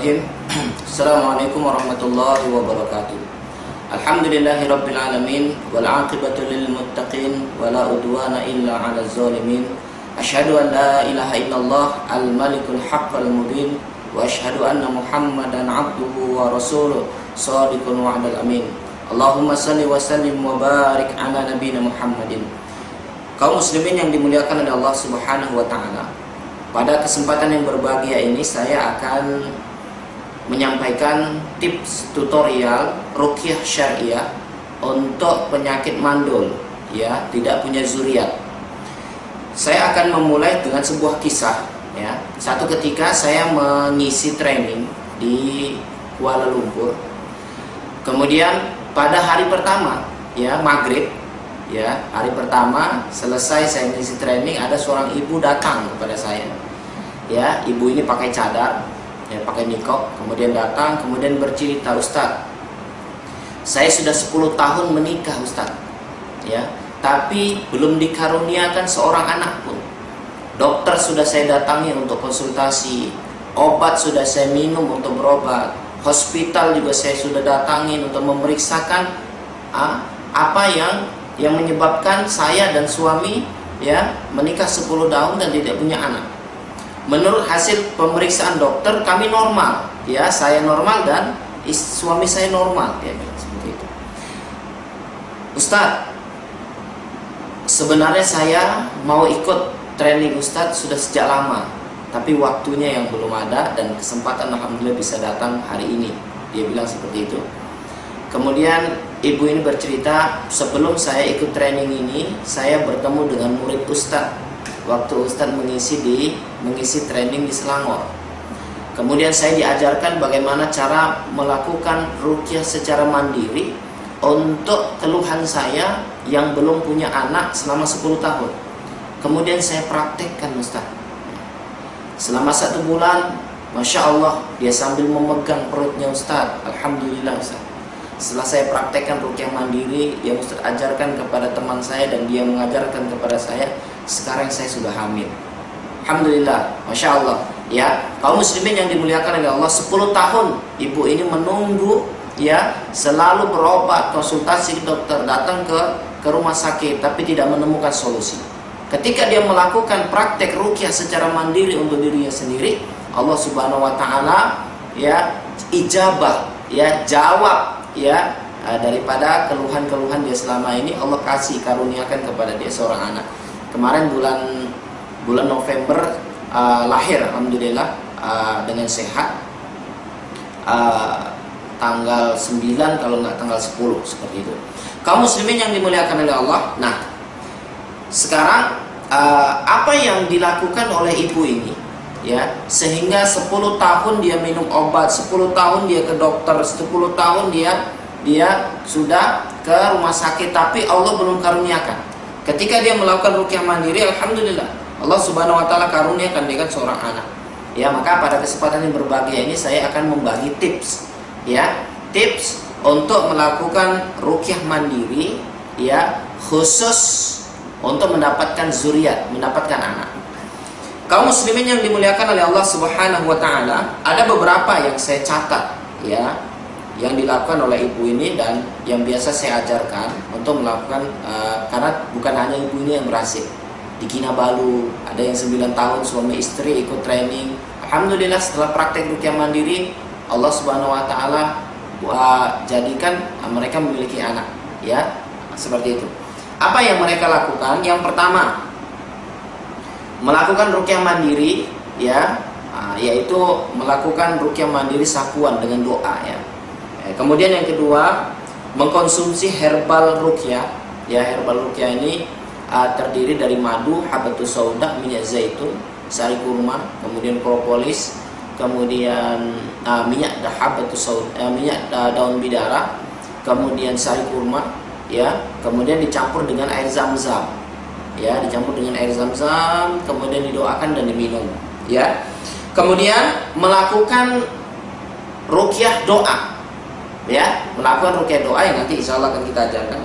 Bismillahirrahmanirrahim. Assalamualaikum warahmatullahi wabarakatuh. Alhamdulillahirabbil alamin wal 'aqibatu lil muttaqin wala udwana illa 'alal zalimin. Asyhadu an la ilaha illallah al malikul haqqal mubin wa asyhadu anna Muhammadan 'abduhu wa rasuluh shadiqul wa'dal amin. Allahumma shalli wa sallim wa barik ala nabiyina Muhammadin. Kaum muslimin yang dimuliakan oleh Allah Subhanahu wa taala. Pada kesempatan yang berbahagia ini saya akan menyampaikan tips tutorial ruqyah syariah untuk penyakit mandul, ya, tidak punya zuriat. Saya akan memulai dengan sebuah kisah, ya. Satu ketika saya mengisi training di Kuala Lumpur. Kemudian pada hari pertama, ya, maghrib, ya, hari pertama selesai saya mengisi training, ada seorang ibu datang kepada saya. Ya, ibu ini pakai cadar, ya, pakai niqab, kemudian datang, kemudian bercerita, "Ustaz, saya sudah 10 tahun menikah, Ustaz. Ya, tapi belum dikaruniakan seorang anak pun. Dokter sudah saya datangi untuk konsultasi, obat sudah saya minum untuk berobat, hospital juga saya sudah datangin untuk memeriksakan apa yang menyebabkan saya dan suami, ya, menikah 10 tahun dan tidak punya anak. Menurut hasil pemeriksaan dokter kami normal, ya, saya normal dan suami saya normal," ya, seperti itu. "Ustaz, sebenarnya saya mau ikut training Ustaz sudah sejak lama, tapi waktunya yang belum ada dan kesempatan alhamdulillah bisa datang hari ini," dia bilang seperti itu. Kemudian ibu ini bercerita, "Sebelum saya ikut training ini, saya bertemu dengan murid Ustaz waktu Ustaz mengisi training di Selangor. Kemudian saya diajarkan bagaimana cara melakukan ruqyah secara mandiri untuk keluhan saya yang belum punya anak selama 10 tahun. Kemudian saya praktekkan, Ustaz. Selama 1 bulan, Masya Allah, dia sambil memegang perutnya Ustaz. Alhamdulillah, Ustaz. Setelah saya praktekkan ruqyah mandiri yang Ustaz ajarkan kepada teman saya dan dia mengajarkan kepada saya, sekarang saya sudah hamil. Alhamdulillah, Masya Allah. Ya, kaum muslimin yang dimuliakan oleh Allah, 10 tahun ibu ini menunggu, ya, selalu berobat, konsultasi ke dokter, datang ke rumah sakit, tapi tidak menemukan solusi. Ketika dia melakukan praktek ruqyah secara mandiri untuk dirinya sendiri, Allah Subhanahu wa taala, ya, ijabah, ya, jawab, ya, daripada keluhan-keluhan dia selama ini. Allah kasih karuniakan kepada dia seorang anak. Kemarin bulan November lahir, alhamdulillah, dengan sehat, tanggal 9 kalau nggak tanggal 10, seperti itu. Kaum muslimin yang dimuliakan oleh Allah. Nah, sekarang apa yang dilakukan oleh ibu ini, ya, sehingga 10 tahun dia minum obat, 10 tahun dia ke dokter, 10 tahun dia sudah ke rumah sakit, tapi Allah belum karuniakan. Ketika dia melakukan ruqyah mandiri, alhamdulillah, Allah Subhanahu wa taala karuniakan dia kan seorang anak. Ya, maka pada kesempatan yang berbahagia ini saya akan membagi tips, ya, tips untuk melakukan ruqyah mandiri, ya, khusus untuk mendapatkan zuriat, mendapatkan anak. Kaum muslimin yang dimuliakan oleh Allah Subhanahu wa taala, ada beberapa yang saya catat, ya, yang dilakukan oleh ibu ini dan yang biasa saya ajarkan untuk melakukan, karena bukan hanya ibu ini yang berhasil. Di Kinabalu ada yang 9 tahun suami istri ikut training. Alhamdulillah setelah praktek ruqyah mandiri, Allah Subhanahu wa taala jadikan mereka memiliki anak, ya, seperti itu. Apa yang mereka lakukan? Yang pertama, melakukan ruqyah mandiri, ya, yaitu melakukan ruqyah mandiri sakuan dengan doa, ya. Kemudian yang kedua, mengkonsumsi herbal ruqyah, ya. Herbal ruqyah ini terdiri dari madu, habatus sauda, minyak zaitun, sari kurma, kemudian propolis, kemudian minyak habatus sauda, minyak daun bidara, kemudian sari kurma, ya. Kemudian dicampur dengan air zam-zam, ya, dicampur dengan air zam-zam, kemudian didoakan dan diminum, ya. Kemudian melakukan ruqyah doa, ya, melakukan ruqyah doa yang nanti insya Allah akan kita ajarkan.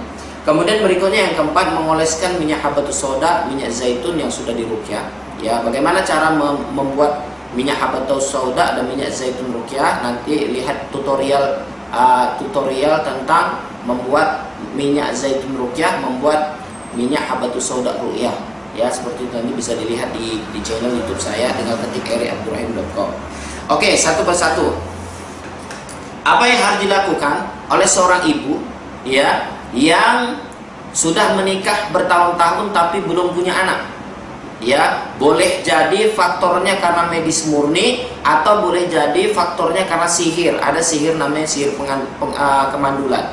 Kemudian berikutnya yang keempat, mengoleskan minyak habatus sauda, minyak zaitun yang sudah diruqyah, ya. Bagaimana cara membuat minyak habatus sauda dan minyak zaitun ruqyah. Nanti lihat tutorial tentang membuat minyak zaitun ruqyah, membuat minyak habatus sauda ruqyah. Ya, seperti itu nanti bisa dilihat di channel YouTube saya, tinggal ketik eriabdurrahim.com. Oke, satu persatu. Apa yang harus dilakukan oleh seorang ibu ya yang sudah menikah bertahun-tahun tapi belum punya anak? Ya, boleh jadi faktornya karena medis murni atau boleh jadi faktornya karena sihir. Ada sihir namanya sihir kemandulan.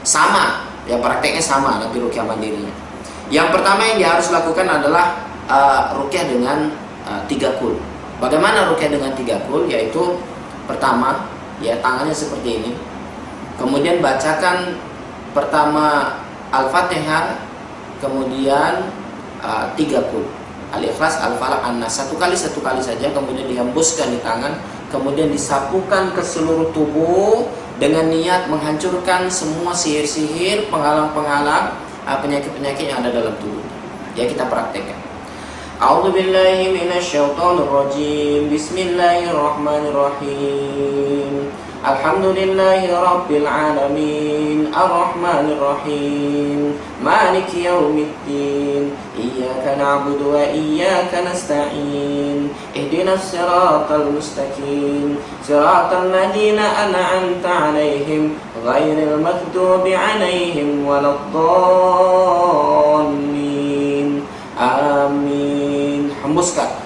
Sama, ya prakteknya sama nanti ruqyah mandirinya. Yang pertama yang dia harus lakukan adalah ruqyah dengan 3 kul. Bagaimana ruqyah dengan 3 kul? Yaitu pertama, ya tangannya seperti ini. Kemudian bacakan pertama Al-Fatihah, kemudian 3 kul. Al-Ikhlas, Al-Falaq, An-Nas. Satu kali saja, kemudian dihembuskan di tangan, kemudian disapukan ke seluruh tubuh dengan niat menghancurkan semua sihir-sihir, penghalang-penghalang, penyakit-penyakit yang ada dalam tubuh. Ya, kita praktekkan. A'udzubillahi minasyaitonirrajim. Bismillahirrahmanirrahim. Alhamdulillahi rabbil alamin, arrahmanir rahim, maliki yaumiddin, iyyaka na'budu wa iyyaka nasta'in, ihdinas siratal mustaqim, siratal ladzina an'amta 'alaihim, ghairil maghdubi 'alaihim waladdallin. Amin. Hembuskan.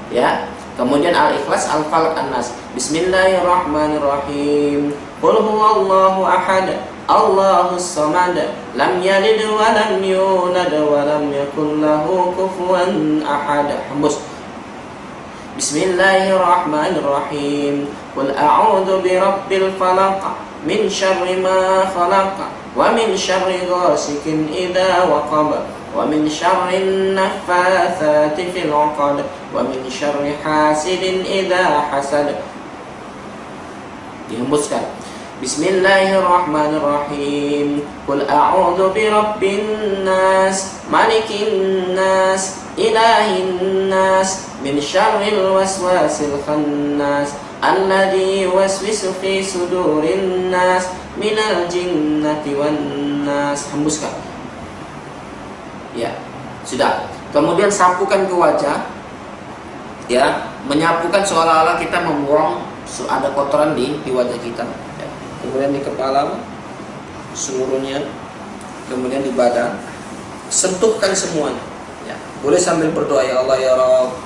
Ya. Kemudian Al-Ikhlas, Al-Falaq, An-Nas. Bismillahirrahmanirrahim. Qul huwallahu ahad, Allahus samad, lam yalid wa lam yulad wa lam yakul lahu kufuwan ahad. Hembus. Bismillahirrahmanirrahim. Qul a'udzu birabbil falaq, min syarri ma khalaq, wa min syarri ghasikin idza waqab, wa min syarri naffatsati fil 'uqad, wa min syarri hasidin idza hasad. Dihembuskan. Bismillahirrahmanirrahim. Qul a'udzu birabbin nas, malikin nas, ilahin nas, min syarril waswasil khannas, alladzi yuwaswisu fi sudurin nas, minal jinnati wan nas. Hembuskan. Ya, sudah. Kemudian sapukan ke wajah. Ya, menyapukan seolah-olah kita membuang ada kotoran di wajah kita. Ya. Kemudian di kepala seluruhnya, kemudian di badan, sentuhkan semuanya. Ya. Boleh sambil berdoa, ya Allah ya Rabb,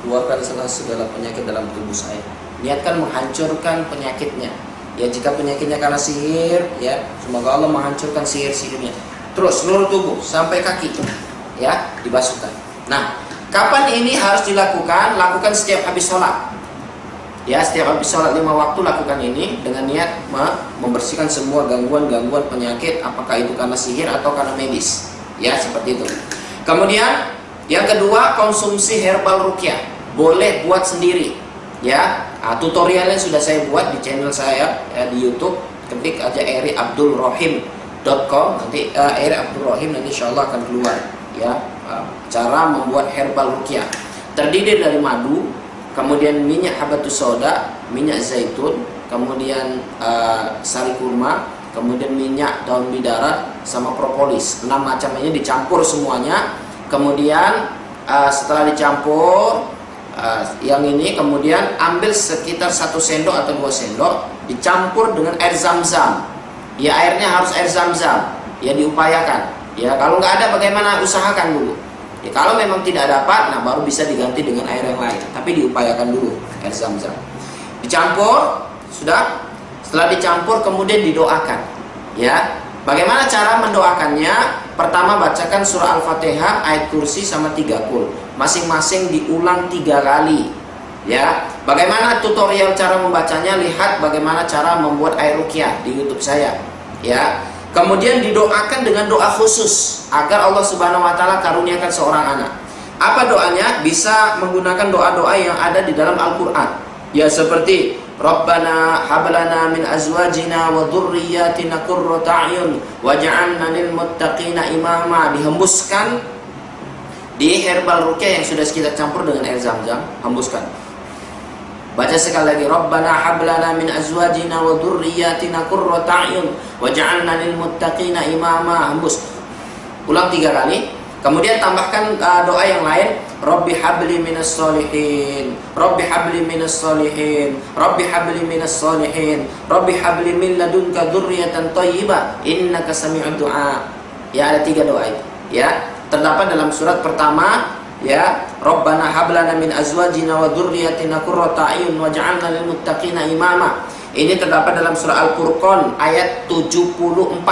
keluarkan segala penyakit dalam tubuh saya. Niatkan menghancurkan penyakitnya. Ya, jika penyakitnya karena sihir, ya semoga Allah menghancurkan sihir-sihirnya. Terus seluruh tubuh sampai kaki, ya dibasuhkan. Nah, kapan ini harus dilakukan? Lakukan setiap habis sholat. Ya, setiap habis sholat 5 waktu lakukan ini dengan niat membersihkan semua gangguan-gangguan penyakit, apakah itu karena sihir atau karena medis. Ya, seperti itu. Kemudian yang kedua, konsumsi herbal ruqyah. Boleh buat sendiri. Ya, tutorialnya sudah saya buat di channel saya ya, di YouTube. Ketik aja eriabdurrahim.com, nanti eriabdurrahim nanti insyaallah akan keluar. Ya, cara membuat herbal ruqyah. Terdiri dari madu, kemudian minyak habatus sauda, minyak zaitun, kemudian sari kurma, kemudian minyak daun bidara sama propolis. 6 macam ini dicampur semuanya. Kemudian setelah dicampur yang ini, kemudian ambil sekitar 1 sendok atau 2 sendok, dicampur dengan air zam-zam. Ya, airnya harus air zam-zam. Ya, diupayakan. Ya, kalau nggak ada bagaimana, usahakan dulu. Ya, kalau memang tidak dapat, nah baru bisa diganti dengan air yang lain. Tapi diupayakan dulu air zam-zam. Dicampur, sudah. Setelah dicampur kemudian didoakan. Ya, bagaimana cara mendoakannya? Pertama bacakan surah Al-Fatihah, ayat kursi sama 3 kul. Masing-masing diulang 3 kali. Ya, bagaimana tutorial cara membacanya? Lihat bagaimana cara membuat air ruqyah di YouTube saya. Ya. Kemudian didoakan dengan doa khusus agar Allah Subhanahu wa taala karuniakan seorang anak. Apa doanya? Bisa menggunakan doa-doa yang ada di dalam Al-Qur'an. Ya, seperti Rabbana hablana min azwajina wa dzurriyyatina qurrata a'yun waj'alna lil muttaqina imama. Dihembuskan di herbal ruqyah yang sudah kita campur dengan air zam-zam, hembuskan. Baca sekali lagi, Rabbana hablana min azwajina wa dzurriyyatina qurrata a'yun waj'alna lil muttaqina imama. Hembus. Ulang 3 kali. Kemudian tambahkan doa yang lain, Rabbi habli minas solihin, Rabbi habli minas solihin, Rabbi habli minas solihin, Rabbi habli min ladunka dzurriyyatan thayyibah innaka sami'ud du'a. Ya, ada 3 doa itu. Ya, terdapat dalam surat pertama, ya, Rabbana hablana min azwajina wa dzurriyyatina qurrata a'yun waj'alna lil muttaqina imama. Ini terdapat dalam surah Al-Furqan ayat 74.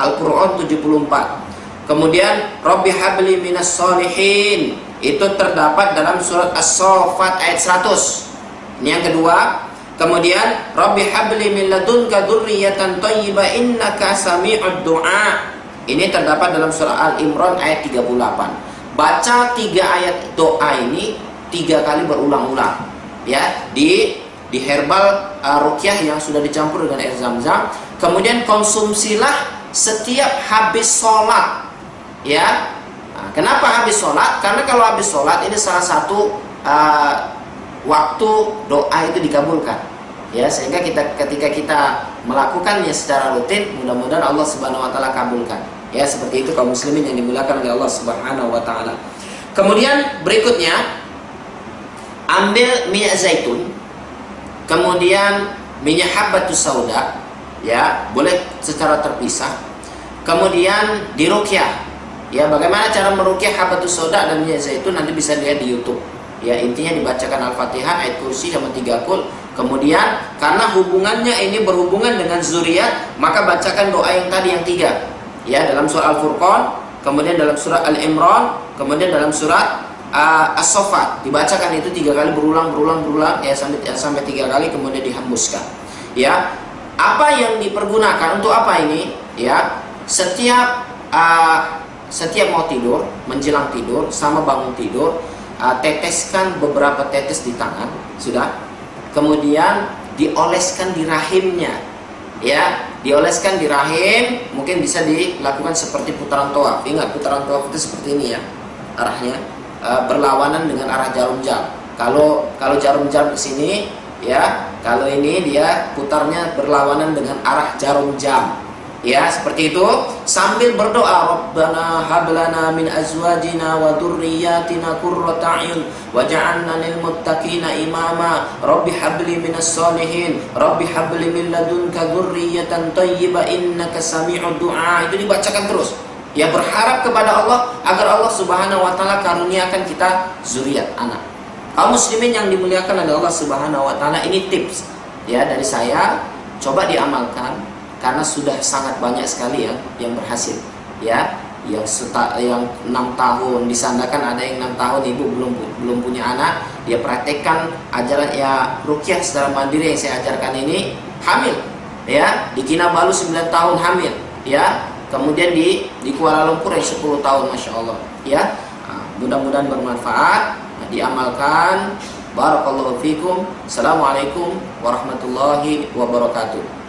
Al-Furqan 74. Kemudian Rabbi habli minas solihin, itu terdapat dalam surat As-Saffat ayat 100. Ini yang kedua. Kemudian Rabbi habli min ladunka dzurriyyatan thayyibah innaka sami'ud du'a. Ini terdapat dalam surah Al-Imran ayat 38. Baca 3 ayat doa ini 3 kali berulang-ulang, ya, di herbal ruqyah yang sudah dicampur dengan air zam-zam. Kemudian konsumsilah setiap habis sholat, ya. Nah, kenapa habis sholat? Karena kalau habis sholat ini salah satu waktu doa itu dikabulkan, ya, sehingga ketika kita melakukannya secara rutin, mudah-mudahan Allah Subhanahu wa taala kabulkan. Ya, seperti itu kaum muslimin yang dimuliakan oleh Allah Subhanahu wa taala. Kemudian berikutnya, ambil minyak zaitun, kemudian minyak habbatus sauda, ya, boleh secara terpisah. Kemudian diruqyah. Ya, bagaimana cara meruqyah habbatus sauda dan minyak zaitun nanti bisa lihat di YouTube. Ya, intinya dibacakan Al-Fatihah, ayat kursi sama 3 qul. Kemudian karena hubungannya ini berhubungan dengan zuriat, maka bacakan doa yang tadi yang 3. Ya, dalam surah Al-Furqan, kemudian dalam surah Al-Imran, kemudian dalam surah As-Saffat. Dibacakan itu 3 kali berulang ya, sampai 3 kali, kemudian dihembuskan. Ya, apa yang dipergunakan untuk apa ini? Ya, setiap mau tidur, menjelang tidur sama bangun tidur, teteskan beberapa tetes di tangan, sudah. Kemudian dioleskan di rahimnya. Ya, dioleskan di rahim, mungkin bisa dilakukan seperti putaran tawaf. Ingat, putaran tawaf itu seperti ini, ya, arahnya berlawanan dengan arah jarum jam. Kalau jarum jam ke sini, ya, kalau ini dia putarnya berlawanan dengan arah jarum jam. Ya, seperti itu, sambil berdoa, Rabbana hablana min azwajina wa dzurriyyatina qurrata a'yun waj'alna lil muttaqina imama, Rabbi habli minas solihin, Rabbi habli min ladunka dzurriyyatan thayyibah innaka sami'ud du'a. Itu dibacakan terus. Ya, berharap kepada Allah agar Allah Subhanahu wa taala karuniakan kita zuriat, anak. Kaum muslimin yang dimuliakan oleh Allah Subhanahu wa taala, ini tips, ya, dari saya, coba diamalkan. Karena sudah sangat banyak sekali yang berhasil, ya, yang 6 tahun disandakan, ada yang 6 tahun ibu belum punya anak, dia praktekkan ajaran, ya, ruqyah secara mandiri yang saya ajarkan ini, hamil, ya, di Kinabalu 9 tahun hamil, ya, kemudian di Kuala Lumpur yang 10 tahun, masya Allah, ya. Mudah-mudahan bermanfaat, diamalkan. Barakallahu fikum. Assalamualaikum warahmatullahi wabarakatuh.